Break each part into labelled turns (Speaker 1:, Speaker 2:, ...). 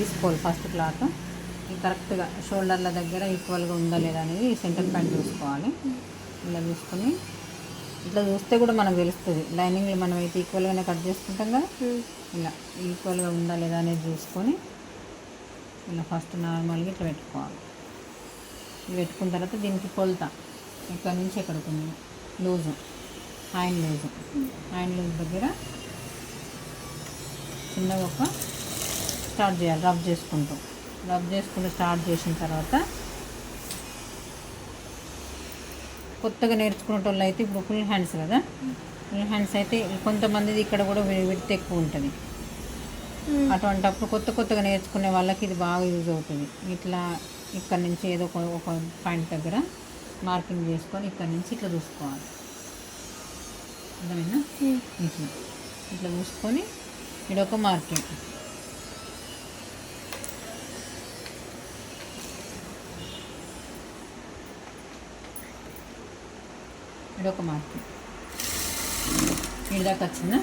Speaker 1: తీసుకోవాలి first cloth కరెక్ట్గా షోల్డర్ల దగ్గర ఈక్వల్గా ఉందా లేదా అనేది సెంటర్ పాయింట్ చూసుకోవాలి. ఇలా చూసుకొని ఇట్లా చూస్తే కూడా మనకు తెలుస్తుంది. లైనింగ్లు మనం అయితే ఈక్వల్గానే కట్ చేసుకుంటాం కదా, ఇలా ఈక్వల్గా ఉందా లేదా అనేది చూసుకొని ఇలా ఫస్ట్ నార్మల్గా ఇట్లా పెట్టుకోవాలి. పెట్టుకున్న తర్వాత దీనికి కొలత ఇక్కడ నుంచి ఎక్కడికి ఉంది లూజు, హ్యాండ్ లూజ్ దగ్గర చిన్నగా ఒక స్టార్ట్ చేయాలి. రబ్ చేసుకుంటూ స్టార్ట్ చేసిన తర్వాత కొత్తగా నేర్చుకునే వాళ్ళు అయితే ఇప్పుడు ఫుల్ హ్యాండ్స్ కదా, ఫుల్ హ్యాండ్స్ అయితే కొంతమందిది ఇక్కడ కూడా విడత ఎక్కువ ఉంటుంది. అటువంటప్పుడు కొత్తగా నేర్చుకునే వాళ్ళకి ఇది బాగా యూజ్ అవుతుంది. ఇట్లా ఇక్కడ నుంచి ఏదో ఒక పాయింట్ దగ్గర మార్కింగ్ చేసుకొని ఇక్కడ నుంచి ఇట్లా చూసుకోవాలి. అర్థమైనా? ఇట్లా చూసుకొని ఇదొక మార్కింగ్, ఇదొక మార్కింగ్ ఇడిదాకా వచ్చిందా?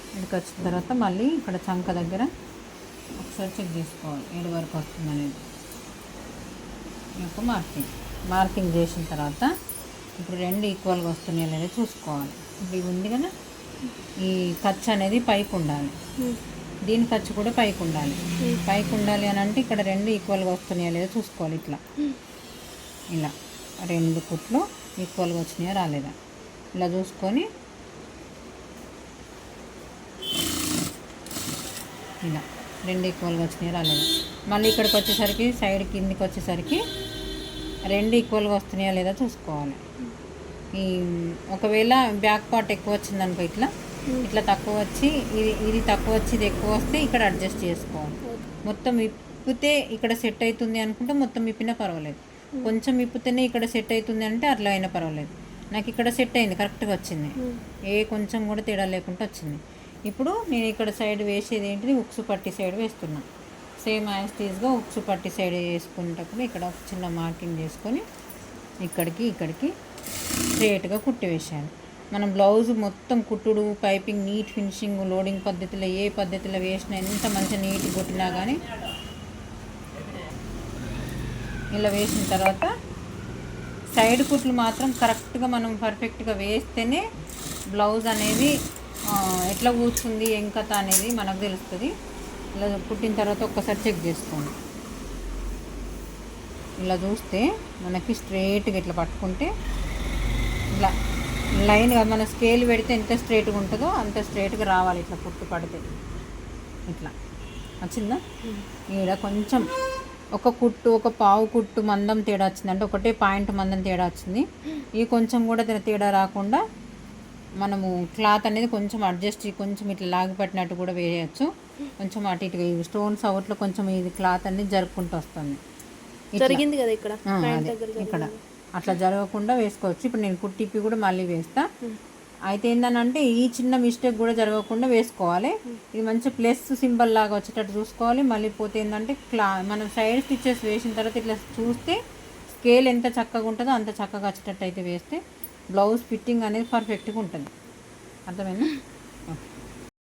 Speaker 1: ఇక్కడికి వచ్చిన తర్వాత మళ్ళీ ఇక్కడ చంక దగ్గర ఒకసారి చెక్ చేసుకోవాలి ఏడు వరకు వస్తుంది అనేది. ఒక మార్కింగ్ చేసిన తర్వాత ఇప్పుడు రెండు ఈక్వల్గా వస్తున్నాయి అనేది చూసుకోవాలి. ఇప్పుడు ఇవి ఉంది కదా, ఈ ఖర్చు అనేది పైకి ఉండాలి, దీని ఖర్చు కూడా పైకి ఉండాలి అని అంటే ఇక్కడ రెండు ఈక్వల్గా వస్తున్నాయా లేదా చూసుకోవాలి. ఇలా రెండు కుట్లు ఈక్వల్గా వచ్చినాయా రాలేదా ఇలా చూసుకొని ఇలా రెండు ఈక్వల్గా వచ్చినాయా రాలేదా మళ్ళీ ఇక్కడికి వచ్చేసరికి సైడ్ కిందికి వచ్చేసరికి రెండు ఈక్వల్గా వస్తున్నాయా లేదా చూసుకోవాలి. ఈ ఒకవేళ బ్యాక్ పార్ట్ ఎక్కువ వచ్చిందనుకో ఇట్లా తక్కువ వచ్చి ఇది తక్కువ వచ్చి ఇది ఎక్కువ వస్తే ఇక్కడ అడ్జస్ట్ చేసుకోవాలి. మొత్తం విప్పితే ఇక్కడ సెట్ అవుతుంది అనుకుంటే మొత్తం విప్పినా పర్వాలేదు, కొంచెం విప్పితేనే ఇక్కడ సెట్ అవుతుంది అంటే అట్లా అయినా పర్వాలేదు. నాకు ఇక్కడ సెట్ అయింది, కరెక్ట్గా వచ్చింది, ఏ కొంచెం కూడా తేడా లేకుండా వచ్చింది. ఇప్పుడు నేను ఇక్కడ సైడ్ వేసేది ఏంటిది ఉక్సు పట్టి సైడ్ వేస్తున్నా. సేమ్ యాజ్ టీజ్గా ఉక్సు పట్టి సైడ్ వేసుకునేటప్పుడు ఇక్కడ ఒక చిన్న మార్కింగ్ చేసుకొని ఇక్కడికి స్ట్రేట్గా కుట్టి వేసాను. మనం బ్లౌజ్ మొత్తం కుట్టుడు, పైపింగ్, నీట్ ఫినిషింగ్, లోడింగ్ పద్ధతిలో ఏ పద్ధతిలో వేసినా ఎంత మంచిగా నీట్గా కుట్టినా కానీ ఇలా వేసిన తర్వాత సైడ్ కుట్లు మాత్రం కరెక్ట్గా మనం పర్ఫెక్ట్గా వేస్తేనే బ్లౌజ్ అనేది ఎట్లా కూర్చుంది ఏం కథ అనేది మనకు తెలుస్తుంది. ఇలా కుట్టిన తర్వాత ఒక్కసారి చెక్ చేసుకోండి. ఇలా చూస్తే మనకి స్ట్రేట్గా ఇట్లా పట్టుకుంటే ఇలా లైన్గా మన స్కేల్ పెడితే ఎంత స్ట్రేట్గా ఉంటుందో అంత స్ట్రేట్గా రావాలి. ఇట్లా కుట్టు పడితే ఇట్లా వచ్చిందా? ఈడ కొంచెం ఒక కుట్టు, ఒక పావు కుట్టు మందం తేడా వచ్చింది అంటే ఒకటే పాయింట్ మందం తేడా వచ్చింది. ఈ కొంచెం కూడా తేడా రాకుండా మనము క్లాత్ అనేది కొంచెం అడ్జస్ట్ కొంచెం ఇట్లా లాగి పట్టినట్టు కూడా వేయచ్చు. కొంచెం అటు ఇటుగా ఈ స్టోన్స్ అవుట్లో కొంచెం ఇది క్లాత్ అనేది జరుపుకుంటూ వస్తుంది.
Speaker 2: జరిగింది కదా
Speaker 1: ఇక్కడ అట్లా జరగకుండా వేసుకోవచ్చు. ఇప్పుడు నేను కుట్టిప్పి కూడా మళ్ళీ వేస్తా. అయితే ఏంటంటే ఈ చిన్న మిస్టేక్ కూడా జరగకుండా వేసుకోవాలి. ఇది మంచి ప్లస్ సింబల్ లాగా వచ్చేటట్టు చూసుకోవాలి. మళ్ళీ పోతే ఏంటంటే మనం సైడ్ స్టిచ్చెస్ వేసిన తర్వాత ఇట్లా చూస్తే స్కేల్ ఎంత చక్కగా ఉంటుందో అంత చక్కగా వచ్చేటట్టు అయితే వేస్తే బ్లౌజ్ ఫిట్టింగ్ అనేది పర్ఫెక్ట్గా ఉంటుంది. అర్థమైందా? ఓకే.